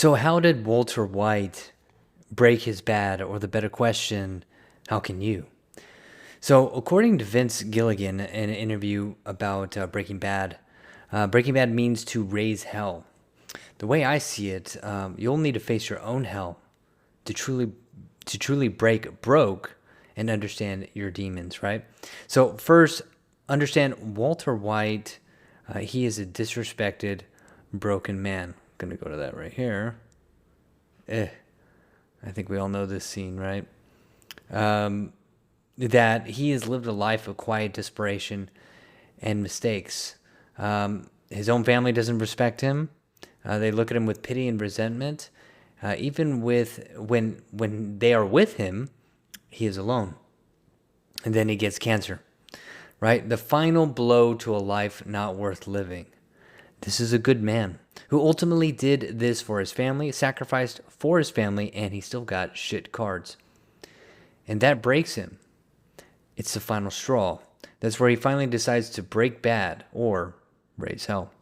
So, how did Walter White break his bad? Or the better question, how can you? So, according to Vince Gilligan in an interview about Breaking Bad means to raise hell. The way I see it, you'll need to face your own hell to truly break broke and understand your demons, right? So first, understand Walter White. He is a disrespected, broken man. I'm gonna go to that right here. I think we all know this scene, right? That he has lived a life of quiet desperation and mistakes. His own family doesn't respect him. They look at him with pity and resentment. Even with when they are with him, he is alone. And then he gets cancer, right? The final blow to a life not worth living. This is a good man who ultimately did this for his family, sacrificed for his family, and he still got shit cards. And that breaks him. It's the final straw. That's where he finally decides to break bad or raise hell.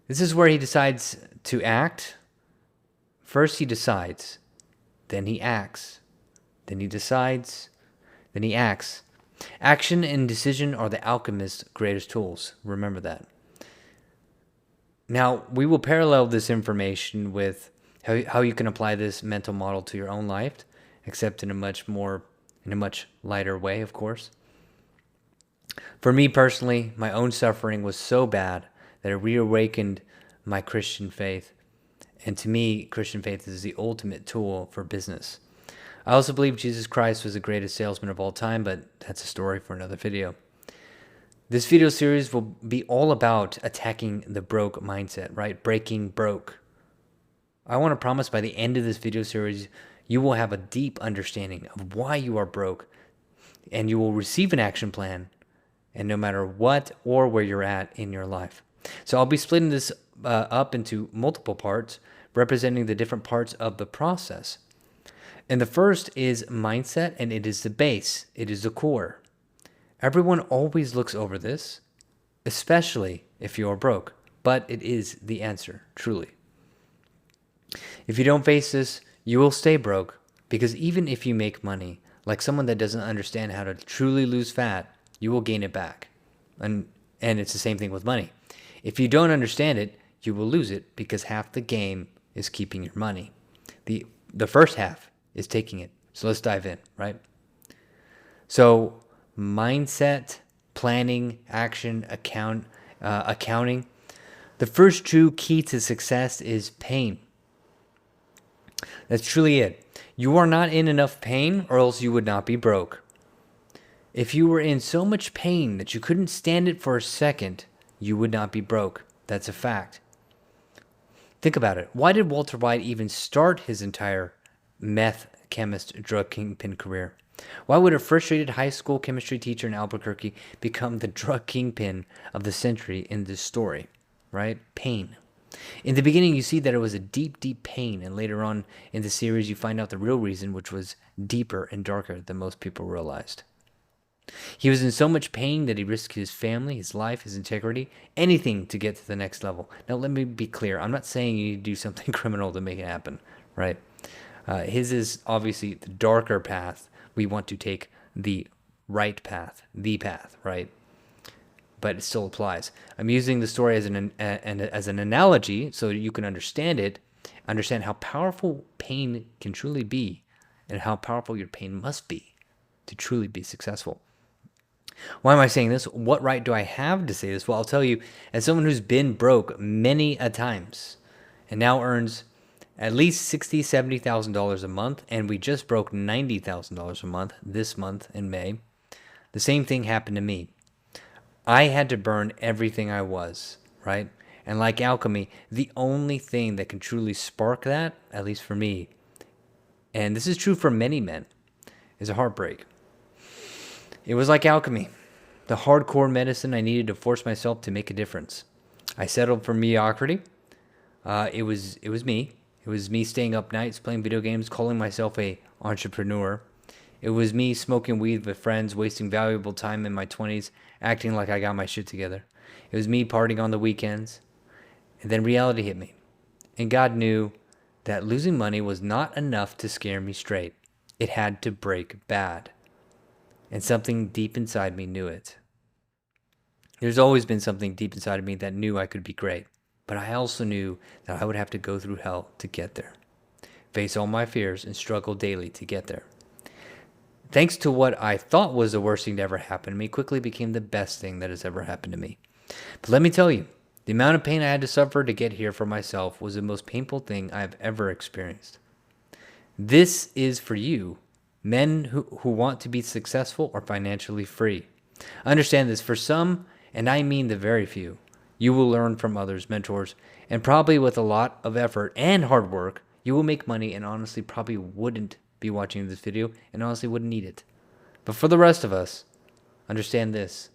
This is where he decides to act. First he decides, then he acts, then he decides, then he acts. Action and decision are the alchemist's greatest tools. Remember that. Now, we will parallel this information with how you can apply this mental model to your own life, except in a much lighter way, of course. For me personally, my own suffering was so bad that it reawakened my Christian faith. And to me, Christian faith is the ultimate tool for business. I also believe Jesus Christ was the greatest salesman of all time, but that's a story for another video. This video series will be all about attacking the broke mindset, right? Breaking broke. I want to promise by the end of this video series, you will have a deep understanding of why you are broke, and you will receive an action plan, and no matter what or where you're at in your life. So I'll be splitting this up into multiple parts, representing the different parts of the process. And the first is mindset, and it is the base. It is the core. Everyone always looks over this, especially if you are broke, but it is the answer, truly. If you don't face this, you will stay broke, because even if you make money, like someone that doesn't understand how to truly lose fat, you will gain it back. And it's the same thing with money. If you don't understand it, you will lose it, because half the game is keeping your money. The first half is taking it. So let's dive in, right? So mindset, planning, action, accounting. The first true key to success is pain. That's truly it. You are not in enough pain, or else you would not be broke. If you were in so much pain that you couldn't stand it for a second, you would not be broke. That's a fact. Think about it. Why did Walter White even start his entire meth chemist drug kingpin career? Why would a frustrated high school chemistry teacher in Albuquerque become the drug kingpin of the century in this story, right? Pain. In the beginning, you see that it was a deep, deep pain, and later on in the series, you find out the real reason, which was deeper and darker than most people realized. He was in so much pain that he risked his family, his life, his integrity, anything to get to the next level. Now, let me be clear. I'm not saying you need to do something criminal to make it happen, right? His is obviously the darker path. We want to take the right path, right? But it still applies. I'm using the story as an analogy so you can understand it, understand how powerful pain can truly be, and how powerful your pain must be to truly be successful. Why am I saying this? What right do I have to say this? Well, I'll tell you, as someone who's been broke many a times and now earns at least $60,000, $70,000 a month, and we just broke $90,000 a month this month in May, the same thing happened to me. I had to burn everything I was, right? And like alchemy, the only thing that can truly spark that, at least for me, and this is true for many men, is a heartbreak. It was like alchemy, the hardcore medicine I needed to force myself to make a difference. I settled for mediocrity. It was me. It was me staying up nights, playing video games, calling myself a entrepreneur. It was me smoking weed with friends, wasting valuable time in my 20s, acting like I got my shit together. It was me partying on the weekends. And then reality hit me. And God knew that losing money was not enough to scare me straight. It had to break bad. And something deep inside me knew it. There's always been something deep inside of me that knew I could be great. But I also knew that I would have to go through hell to get there. Face all my fears and struggle daily to get there. Thanks to what I thought was the worst thing to ever happen to me, quickly became the best thing that has ever happened to me. But let me tell you, the amount of pain I had to suffer to get here for myself was the most painful thing I've ever experienced. This is for you, men who want to be successful or financially free. Understand this, for some, and I mean the very few, you will learn from others, mentors, and probably with a lot of effort and hard work, you will make money and honestly probably wouldn't be watching this video and honestly wouldn't need it. But for the rest of us, understand this.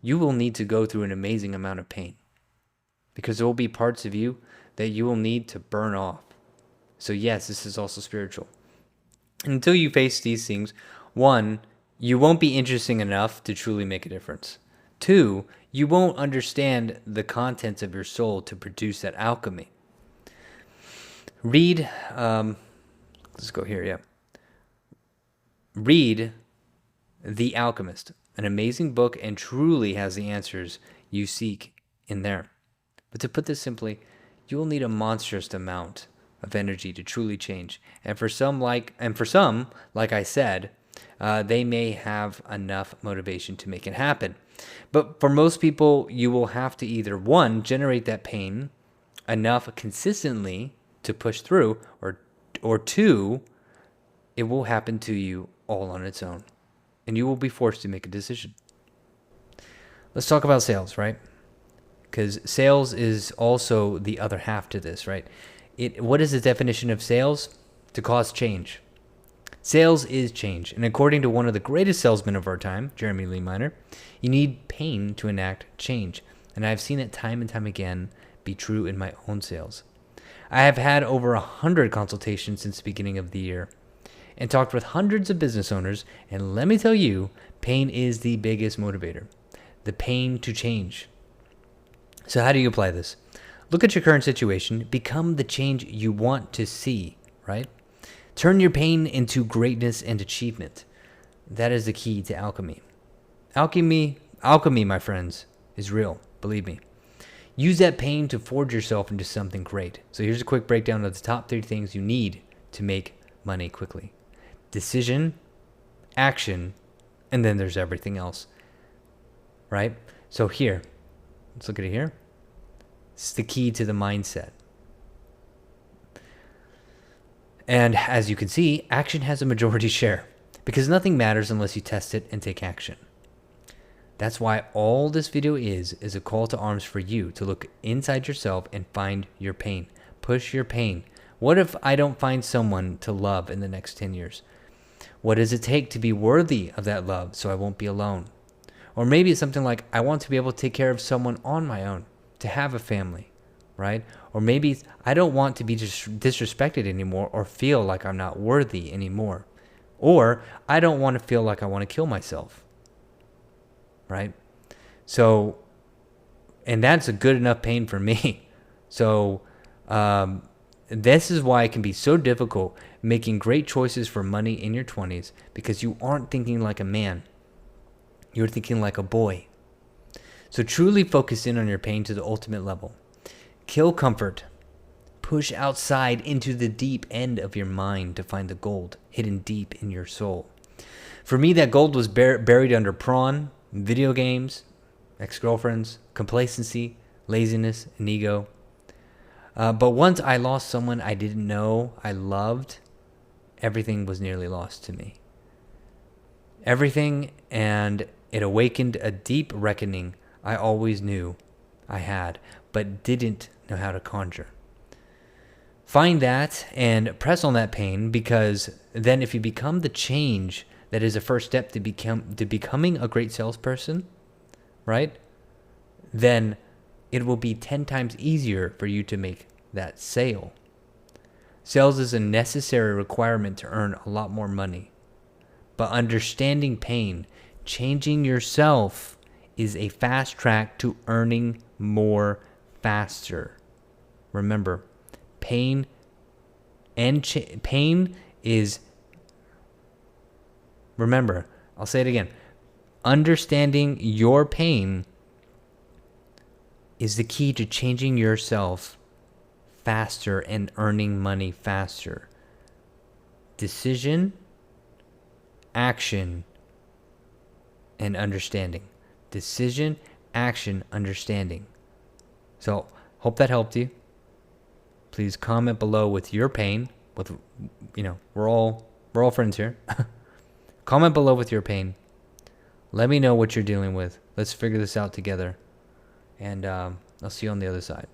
You will need to go through an amazing amount of pain because there will be parts of you that you will need to burn off. So yes, this is also spiritual. Until you face these things, 1, you won't be interesting enough to truly make a difference. 2, you won't understand the contents of your soul to produce that alchemy. Read, let's go here, yeah. Read The Alchemist, an amazing book and truly has the answers you seek in there. But to put this simply, you will need a monstrous amount of energy to truly change. And for some, like I said, they may have enough motivation to make it happen. But for most people, you will have to either 1, generate that pain enough consistently to push through, or 2, it will happen to you all on its own, and you will be forced to make a decision. Let's talk about sales, right? Because sales is also the other half to this, right? What is the definition of sales? To cause change. Sales is change, and according to one of the greatest salesmen of our time, Jeremy Lee Minor, you need pain to enact change, and I've seen it time and time again be true in my own sales. I have had over 100 consultations since the beginning of the year and talked with hundreds of business owners, and let me tell you, pain is the biggest motivator. The pain to change. So how do you apply this? Look at your current situation, become the change you want to see, right? Turn your pain into greatness and achievement. That is the key to alchemy. Alchemy, my friends, is real, believe me. Use that pain to forge yourself into something great. So here's a quick breakdown of the top 3 things you need to make money quickly. Decision, action, and then there's everything else, right? So here, let's look at it here. It's the key to the mindset. And as you can see, action has a majority share because nothing matters unless you test it and take action. That's why all this video is a call to arms for you to look inside yourself and find your pain. Push your pain. What if I don't find someone to love in the next 10 years? What does it take to be worthy of that love so I won't be alone? Or maybe it's something like, I want to be able to take care of someone on my own, to have a family, right? Or maybe I don't want to be disrespected anymore or feel like I'm not worthy anymore. Or I don't want to feel like I want to kill myself. Right? So, and that's a good enough pain for me. So, this is why it can be so difficult making great choices for money in your 20s because you aren't thinking like a man. You're thinking like a boy. So truly focus in on your pain to the ultimate level. Kill comfort. Push outside into the deep end of your mind to find the gold hidden deep in your soul. For me, that gold was buried under prawn, video games, ex-girlfriends, complacency, laziness, and ego. But once I lost someone I didn't know I loved, everything was nearly lost to me. Everything, and it awakened a deep reckoning I always knew I had, but didn't know how to conjure. Find that and press on that pain, because then if you become the change that is a first step to becoming a great salesperson, right? Then it will be 10 times easier for you to make that sale. Sales is a necessary requirement to earn a lot more money. But understanding pain, changing yourself, is a fast track to earning more faster. Remember, pain And pain is, remember, I'll say it again. Understanding your pain is the key to changing yourself faster and earning money faster. Decision, action, and understanding. Decision, action, understanding. So, hope that helped you. Please comment below with your pain. We're all friends here. Comment below with your pain. Let me know what you're dealing with. Let's figure this out together. And I'll see you on the other side.